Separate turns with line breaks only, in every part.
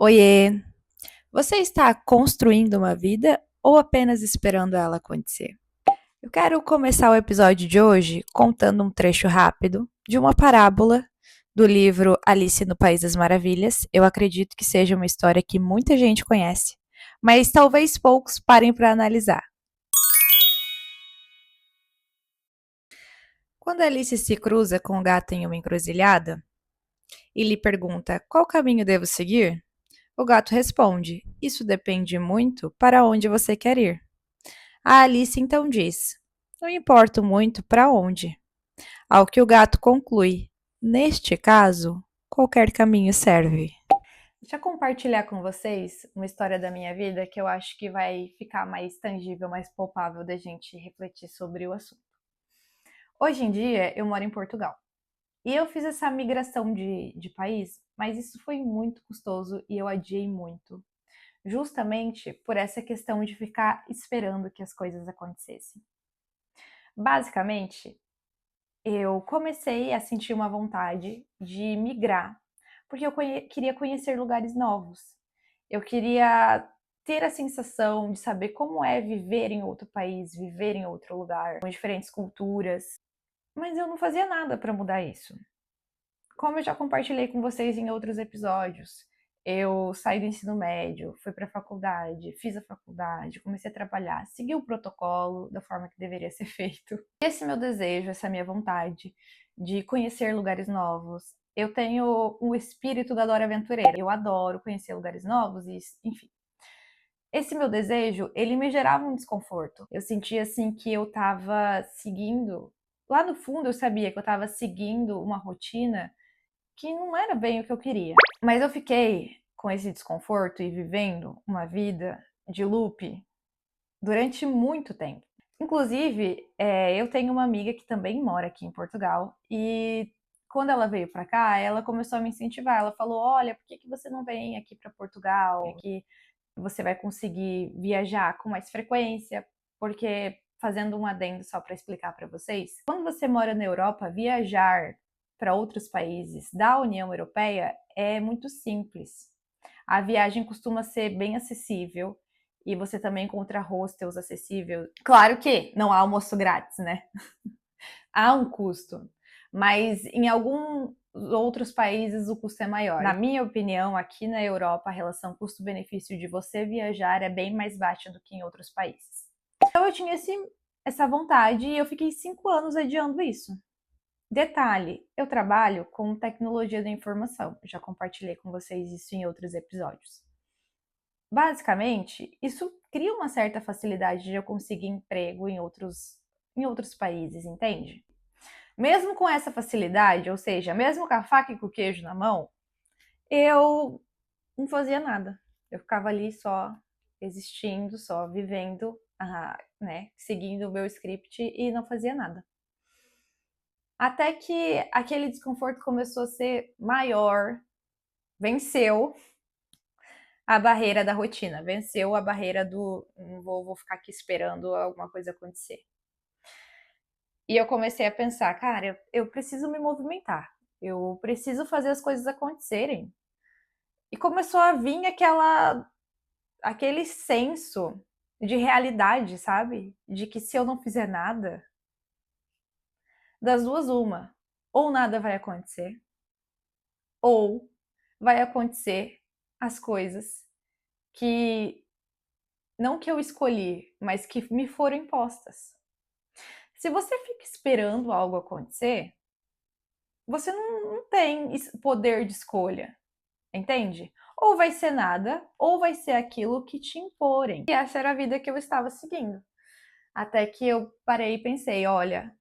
Oiê! Você está construindo uma vida ou apenas esperando ela acontecer? Eu quero começar o episódio de hoje contando um trecho rápido de uma parábola do livro Alice no País das Maravilhas. Eu acredito que seja uma história que muita gente conhece, mas talvez poucos parem para analisar. Quando Alice se cruza com o gato em uma encruzilhada e lhe pergunta qual caminho devo seguir, o gato responde: Isso depende muito para onde você quer ir. A Alice então diz: Não importo muito para onde. Ao que o gato conclui: Neste caso, qualquer caminho serve. Deixa eu compartilhar com vocês uma história da minha vida que eu acho que vai ficar mais tangível, mais palpável da gente refletir sobre o assunto. Hoje em dia, eu moro em Portugal. E eu fiz essa migração de país, mas isso foi muito custoso e eu adiei muito. Justamente por essa questão de ficar esperando que as coisas acontecessem. Basicamente, eu comecei a sentir uma vontade de migrar, porque eu queria conhecer lugares novos. Eu queria ter a sensação de saber como é viver em outro país, viver em outro lugar, com diferentes culturas. Mas eu não fazia nada para mudar isso. Como eu já compartilhei com vocês em outros episódios, eu saí do ensino médio, fui para a faculdade, fiz a faculdade, comecei a trabalhar, segui o protocolo da forma que deveria ser feito. Esse meu desejo, essa minha vontade de conhecer lugares novos. Eu tenho um espírito da Dora Aventureira. Eu adoro conhecer lugares novos e, enfim. Esse meu desejo, ele me gerava um desconforto. Eu sentia assim que eu estava seguindo, lá no fundo eu sabia que eu estava seguindo uma rotina que não era bem o que eu queria. Mas eu fiquei com esse desconforto e vivendo uma vida de loop durante muito tempo. Inclusive, eu tenho uma amiga que também mora aqui em Portugal e quando ela veio para cá, ela começou a me incentivar. Ela falou: Olha, por que você não vem aqui para Portugal? Que você vai conseguir viajar com mais frequência, porque fazendo um adendo só para explicar para vocês, quando você mora na Europa, viajar para outros países da União Europeia é muito simples. A viagem costuma ser bem acessível e você também encontra hostels acessíveis. Claro que não há almoço grátis, né? Há um custo, mas em alguns outros países o custo é maior. Na minha opinião, aqui na Europa, a relação custo-benefício de você viajar é bem mais baixa do que em outros países. Então eu tinha essa vontade e eu fiquei 5 anos adiando isso. Detalhe, eu trabalho com tecnologia da informação. Já compartilhei com vocês isso em outros episódios. Basicamente, isso cria uma certa facilidade de eu conseguir emprego em outros países, entende? Mesmo com essa facilidade, ou seja, mesmo com a faca e com o queijo na mão, eu não fazia nada. Eu ficava ali só existindo, só vivendo, né, seguindo o meu script e não fazia nada. Até que aquele desconforto começou a ser maior, venceu a barreira da rotina, venceu a barreira do não vou ficar aqui esperando alguma coisa acontecer. E eu comecei a pensar, cara, eu preciso me movimentar, eu preciso fazer as coisas acontecerem. E começou a vir aquele senso de realidade, sabe? De que se eu não fizer nada, das duas, uma. Ou nada vai acontecer, ou vai acontecer as coisas que não que eu escolhi, mas que me foram impostas. Se você fica esperando algo acontecer, você não tem poder de escolha, entende? Ou vai ser nada, ou vai ser aquilo que te imporem. E essa era a vida que eu estava seguindo. Até que eu parei e pensei, olha,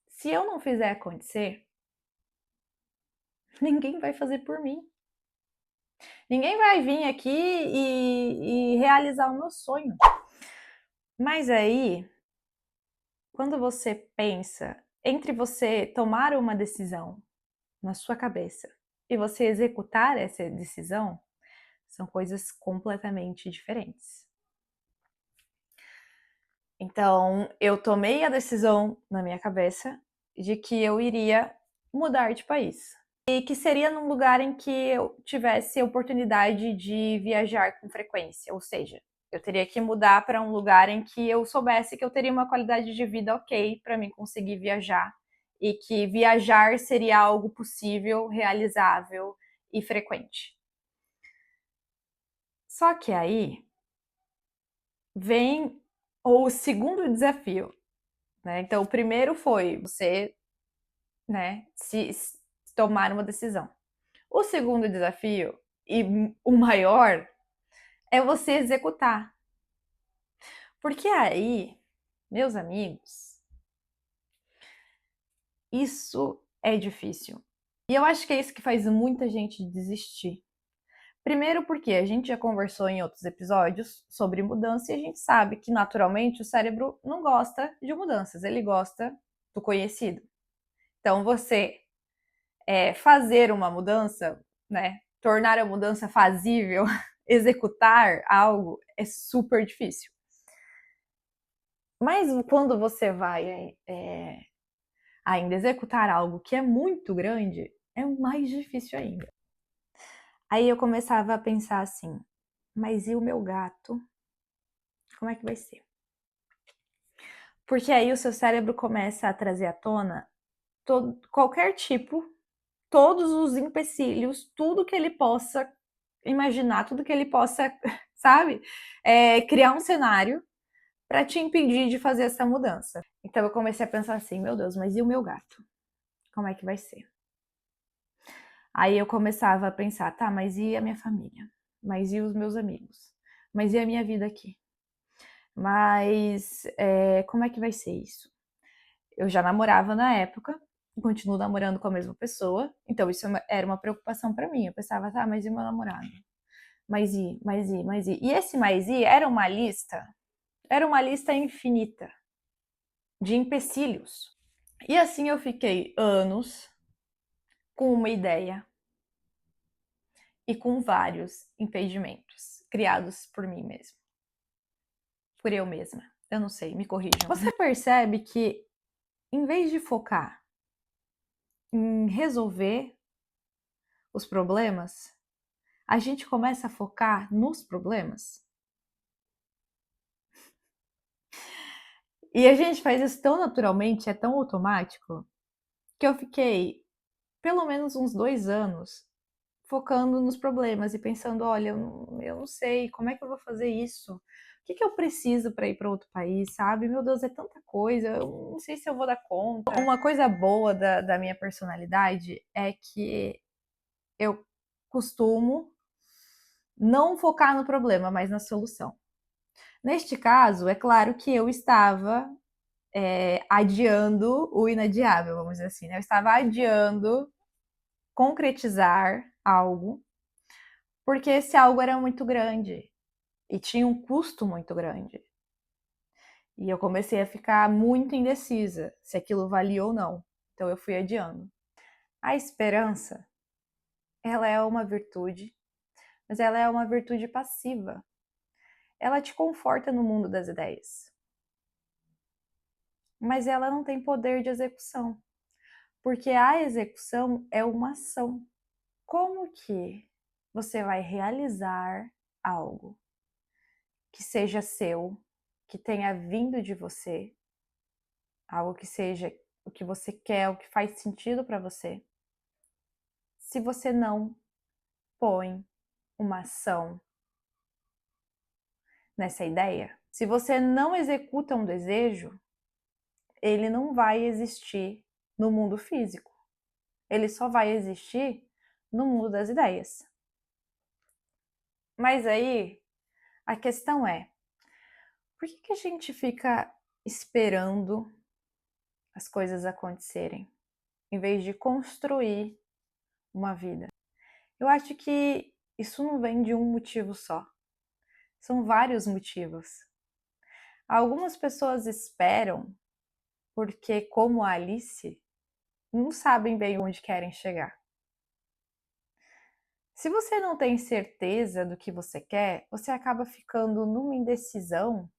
se eu não fizer acontecer, ninguém vai fazer por mim. Ninguém vai vir aqui e realizar o meu sonho. Mas aí, quando você pensa entre você tomar uma decisão na sua cabeça e você executar essa decisão, são coisas completamente diferentes. Então, eu tomei a decisão na minha cabeça de que eu iria mudar de país. e que seria num lugar em que eu tivesse a oportunidade de viajar com frequência, ou seja, eu teria que mudar para um lugar em que eu soubesse que eu teria uma qualidade de vida ok para mim conseguir viajar e que viajar seria algo possível, realizável e frequente. Só que aí vem o segundo desafio, né? Então, o primeiro foi você, né, se tomar uma decisão. O segundo desafio, e o maior, é você executar. Porque aí, meus amigos, isso é difícil. E eu acho que é isso que faz muita gente desistir. Primeiro porque a gente já conversou em outros episódios sobre mudança e a gente sabe que naturalmente o cérebro não gosta de mudanças, ele gosta do conhecido. Então você fazer uma mudança, né, tornar a mudança fazível, executar algo é super difícil. Mas quando você vai ainda executar algo que é muito grande, é mais difícil ainda. Aí eu começava a pensar assim, mas e o meu gato? Como é que vai ser? Porque aí o seu cérebro começa a trazer à tona qualquer tipo, todos os empecilhos, tudo que ele possa imaginar, tudo que ele possa, sabe, criar um cenário para te impedir de fazer essa mudança. Então eu comecei a pensar assim, meu Deus, mas e o meu gato? Como é que vai ser? Aí eu começava a pensar, tá, mas e a minha família? Mas e os meus amigos? Mas e a minha vida aqui? Mas como é que vai ser isso? Eu já namorava na época, continuo namorando com a mesma pessoa, então isso era uma preocupação para mim. Eu pensava, tá, mas e meu namorado? Mas e, mas e, mas e? E esse mais e era uma lista infinita de empecilhos. E assim eu fiquei anos com uma ideia e com vários impedimentos criados por mim mesma. Por eu mesma. Eu não sei, me corrijam. Você percebe que em vez de focar em resolver os problemas, a gente começa a focar nos problemas. E a gente faz isso tão naturalmente, é tão automático, que eu fiquei pelo menos uns 2 anos focando nos problemas e pensando, olha, eu não sei, como é que eu vou fazer isso? O que eu preciso para ir para outro país, sabe? Meu Deus, é tanta coisa, eu não sei se eu vou dar conta. Uma coisa boa da minha personalidade é que eu costumo não focar no problema, mas na solução. Neste caso, é claro que eu estava adiando o inadiável, vamos dizer assim, né? Eu estava adiando concretizar algo, porque esse algo era muito grande e tinha um custo muito grande. E eu comecei a ficar muito indecisa se aquilo valia ou não. Então eu fui adiando. A esperança, ela é uma virtude, mas ela é uma virtude passiva. Ela te conforta no mundo das ideias. Mas ela não tem poder de execução, porque a execução é uma ação. Como que você vai realizar algo que seja seu, que tenha vindo de você, algo que seja o que você quer, o que faz sentido para você, se você não põe uma ação nessa ideia? Se você não executa um desejo, ele não vai existir no mundo físico. Ele só vai existir no mundo das ideias. Mas aí a questão é, por que a gente fica esperando as coisas acontecerem, em vez de construir uma vida? Eu acho que isso não vem de um motivo só. São vários motivos. Algumas pessoas esperam porque, como a Alice, não sabem bem onde querem chegar. Se você não tem certeza do que você quer, você acaba ficando numa indecisão.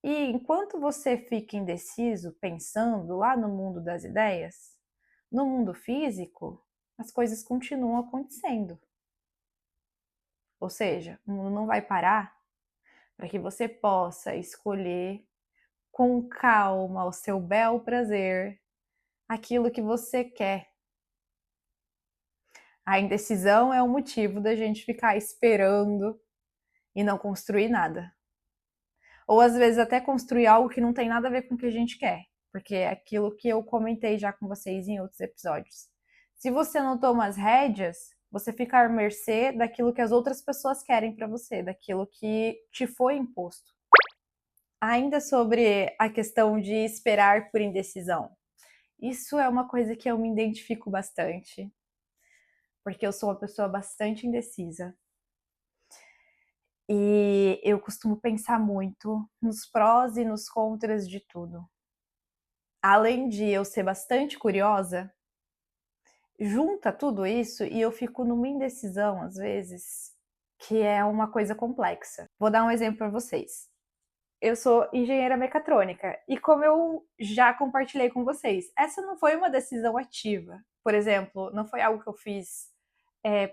E enquanto você fica indeciso, pensando lá no mundo das ideias, no mundo físico, as coisas continuam acontecendo. Ou seja, o mundo não vai parar para que você possa escolher com calma, ao seu bel prazer, aquilo que você quer. A indecisão é o motivo da gente ficar esperando e não construir nada. Ou às vezes até construir algo que não tem nada a ver com o que a gente quer, porque é aquilo que eu comentei já com vocês em outros episódios. Se você não toma as rédeas, você fica à mercê daquilo que as outras pessoas querem para você, daquilo que te foi imposto. Ainda sobre a questão de esperar por indecisão. Isso é uma coisa que eu me identifico bastante, porque eu sou uma pessoa bastante indecisa. E eu costumo pensar muito nos prós e nos contras de tudo. Além de eu ser bastante curiosa, junta tudo isso e eu fico numa indecisão, às vezes, que é uma coisa complexa. Vou dar um exemplo para vocês. Eu sou engenheira mecatrônica e como eu já compartilhei com vocês, essa não foi uma decisão ativa. Por exemplo, não foi algo que eu fiz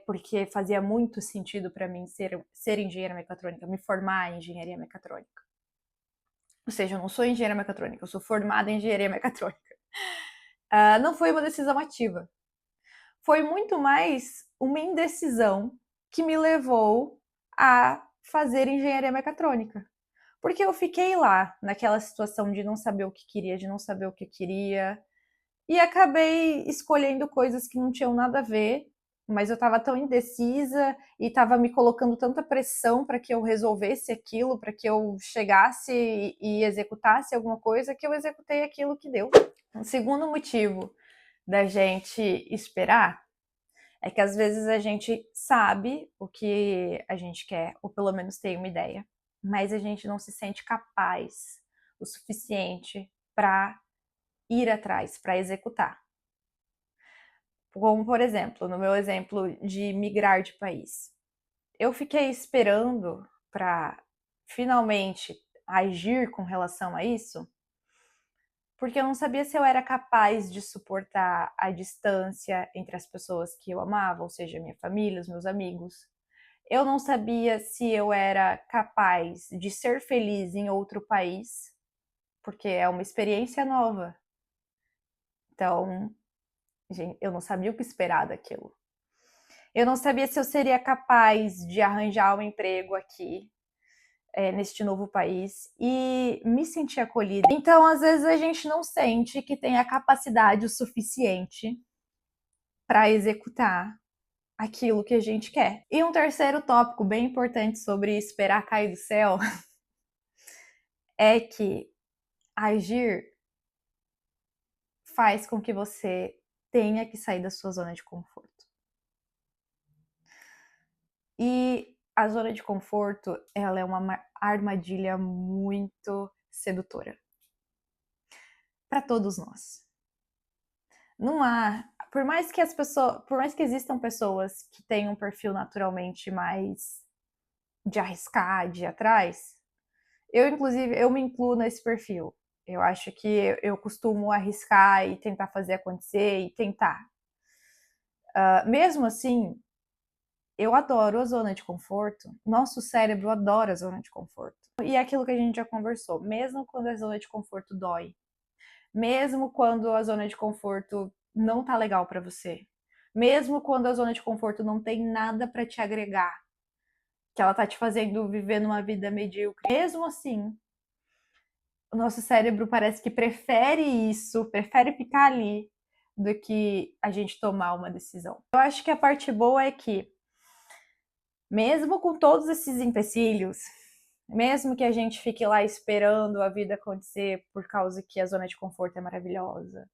porque fazia muito sentido para mim ser engenheira mecatrônica, me formar em engenharia mecatrônica. Ou seja, eu não sou engenheira mecatrônica, eu sou formada em engenharia mecatrônica. Não foi uma decisão ativa. Foi muito mais uma indecisão que me levou a fazer engenharia mecatrônica. Porque eu fiquei lá, naquela situação de não saber o que queria, de não saber o que queria, e acabei escolhendo coisas que não tinham nada a ver, mas eu estava tão indecisa e estava me colocando tanta pressão para que eu resolvesse aquilo, para que eu chegasse e executasse alguma coisa, que eu executei aquilo que deu. Um segundo motivo da gente esperar é que às vezes a gente sabe o que a gente quer, ou pelo menos tem uma ideia, mas a gente não se sente capaz o suficiente para ir atrás, para executar. Como, por exemplo, no meu exemplo de migrar de país. Eu fiquei esperando para finalmente agir com relação a isso, porque eu não sabia se eu era capaz de suportar a distância entre as pessoas que eu amava, ou seja, minha família, os meus amigos. Eu não sabia se eu era capaz de ser feliz em outro país, porque é uma experiência nova. Então, gente, eu não sabia o que esperar daquilo. Eu não sabia se eu seria capaz de arranjar um emprego aqui, neste novo país, e me sentir acolhida. Então, às vezes, a gente não sente que tem a capacidade o suficiente para executar aquilo que a gente quer. E um terceiro tópico bem importante sobre esperar cair do céu é que agir faz com que você tenha que sair da sua zona de conforto. E a zona de conforto, ela é uma armadilha muito sedutora para todos nós. Não há, por mais que existam pessoas que tenham um perfil naturalmente mais de arriscar, de ir atrás, eu me incluo nesse perfil. Eu acho que eu costumo arriscar e tentar fazer acontecer e tentar. Mesmo assim, eu adoro a zona de conforto. Nosso cérebro adora a zona de conforto. E é aquilo que a gente já conversou. Mesmo quando a zona de conforto dói, mesmo quando a zona de conforto não tá legal para você, mesmo quando a zona de conforto não tem nada para te agregar, que ela tá te fazendo viver numa vida medíocre, mesmo assim, o nosso cérebro parece que prefere isso, prefere ficar ali do que a gente tomar uma decisão. Eu acho que a parte boa é que, mesmo com todos esses empecilhos, mesmo que a gente fique lá esperando a vida acontecer por causa que a zona de conforto é maravilhosa,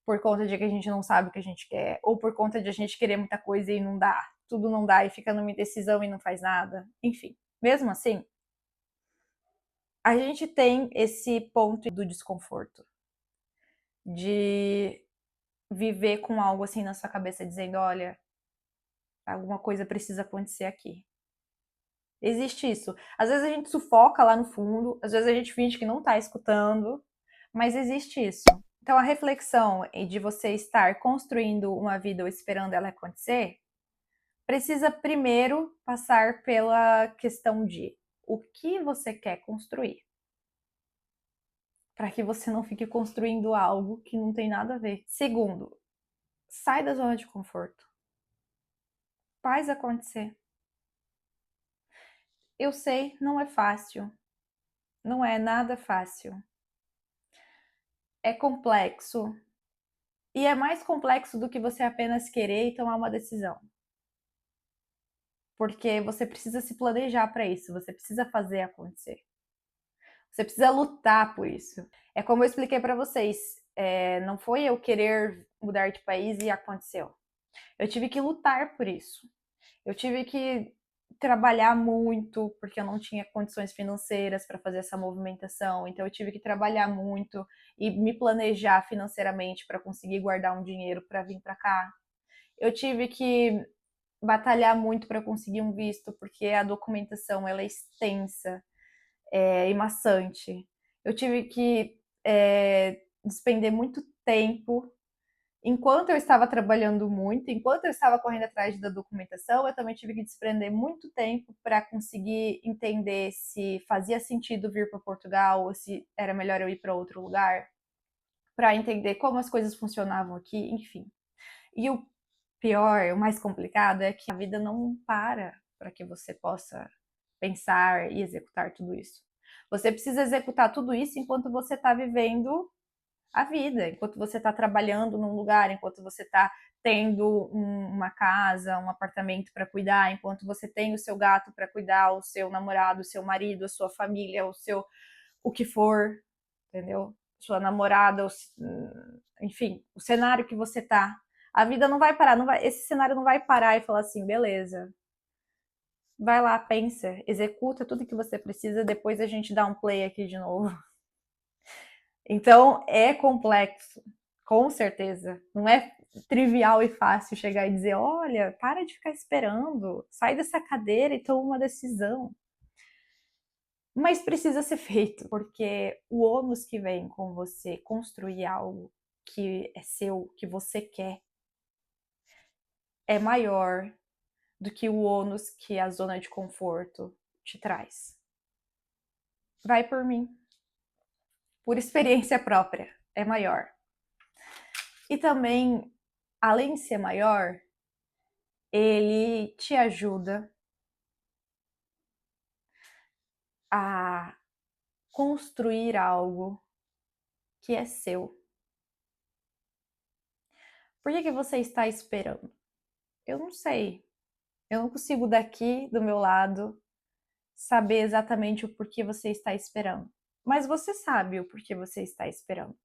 por conta de que a gente não sabe o que a gente quer, ou por conta de a gente querer muita coisa e não dá, tudo não dá e fica numa indecisão e não faz nada, enfim. Mesmo assim, a gente tem esse ponto do desconforto, de viver com algo assim na sua cabeça dizendo, olha, alguma coisa precisa acontecer aqui. Existe isso. Às vezes a gente sufoca lá no fundo, às vezes a gente finge que não tá escutando, mas existe isso. Então, a reflexão de você estar construindo uma vida ou esperando ela acontecer, precisa primeiro passar pela questão de o que você quer construir, para que você não fique construindo algo que não tem nada a ver. Segundo, sai da zona de conforto. Faz acontecer. Eu sei, não é fácil. Não é nada fácil. É complexo. E é mais complexo do que você apenas querer e tomar uma decisão. Porque você precisa se planejar para isso, você precisa fazer acontecer. Você precisa lutar por isso. É como eu expliquei para vocês, não foi eu querer mudar de país e aconteceu. Eu tive que lutar por isso. Eu tive que trabalhar muito, porque eu não tinha condições financeiras para fazer essa movimentação. Então eu tive que trabalhar muito e me planejar financeiramente para conseguir guardar um dinheiro para vir para cá. Eu tive que batalhar muito para conseguir um visto, porque a documentação ela é extensa, e maçante. Eu tive que despender muito tempo. Enquanto eu estava trabalhando muito, enquanto eu estava correndo atrás da documentação, eu também tive que desprender muito tempo para conseguir entender se fazia sentido vir para Portugal ou se era melhor eu ir para outro lugar, para entender como as coisas funcionavam aqui, enfim. E o pior, o mais complicado é que a vida não para que você possa pensar e executar tudo isso. Você precisa executar tudo isso enquanto você está vivendo a vida, enquanto você está trabalhando num lugar, enquanto você está tendo uma casa, um apartamento para cuidar, enquanto você tem o seu gato para cuidar, o seu namorado, o seu marido, a sua família, o que for, entendeu? Sua namorada, enfim, o cenário que você tá. A vida não vai parar, não vai, esse cenário não vai parar e falar assim, beleza. Vai lá, pensa, executa tudo que você precisa, depois a gente dá um play aqui de novo. Então, é complexo, com certeza. Não é trivial e fácil chegar e dizer: olha, para de ficar esperando, sai dessa cadeira e toma uma decisão. Mas precisa ser feito, porque o ônus que vem com você construir algo que é seu, que você quer, é maior do que o ônus que a zona de conforto te traz. Vai por mim, por experiência própria, é maior. E também, além de ser maior, ele te ajuda a construir algo que é seu. Por que você está esperando? Eu não sei. Eu não consigo daqui do meu lado saber exatamente o porquê você está esperando. Mas você sabe o porquê você está esperando.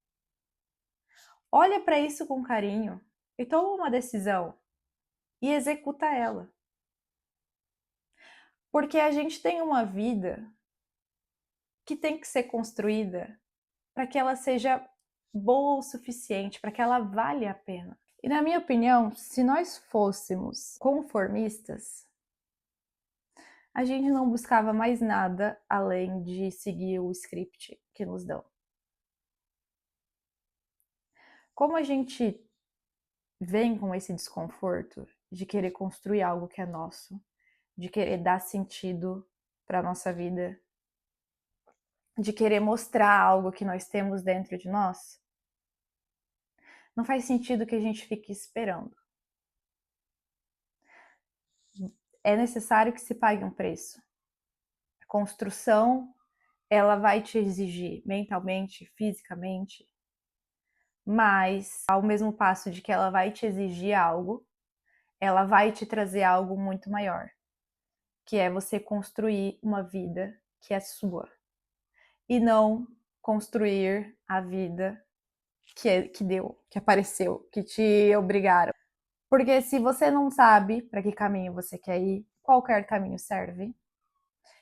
Olha para isso com carinho e toma uma decisão e executa ela. Porque a gente tem uma vida que tem que ser construída para que ela seja boa o suficiente, para que ela valha a pena. E na minha opinião, se nós fôssemos conformistas, a gente não buscava mais nada além de seguir o script que nos dão. Como a gente vem com esse desconforto de querer construir algo que é nosso, de querer dar sentido para a nossa vida, de querer mostrar algo que nós temos dentro de nós, não faz sentido que a gente fique esperando. É necessário que se pague um preço. A construção, ela vai te exigir mentalmente, fisicamente, mas ao mesmo passo de que ela vai te exigir algo, ela vai te trazer algo muito maior, que é você construir uma vida que é sua e não construir a vida que deu, que apareceu, que te obrigaram. Porque se você não sabe para que caminho você quer ir, qualquer caminho serve.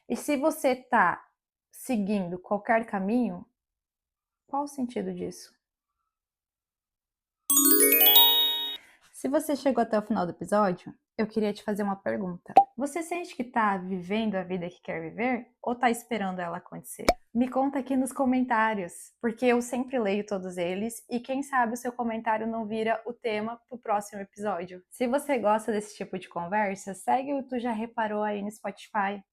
E se você está seguindo qualquer caminho, qual o sentido disso? Se você chegou até o final do episódio, Eu queria te fazer uma pergunta. Você sente que tá vivendo a vida que quer viver ou tá esperando ela acontecer? Me conta aqui nos comentários, porque eu sempre leio todos eles e quem sabe o seu comentário não vira o tema pro próximo episódio. Se você gosta desse tipo de conversa, segue o Tu Já Reparou aí no Spotify,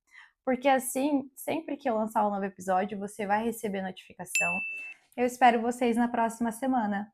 porque assim, sempre que eu lançar um novo episódio, você vai receber notificação. Eu espero vocês na próxima semana.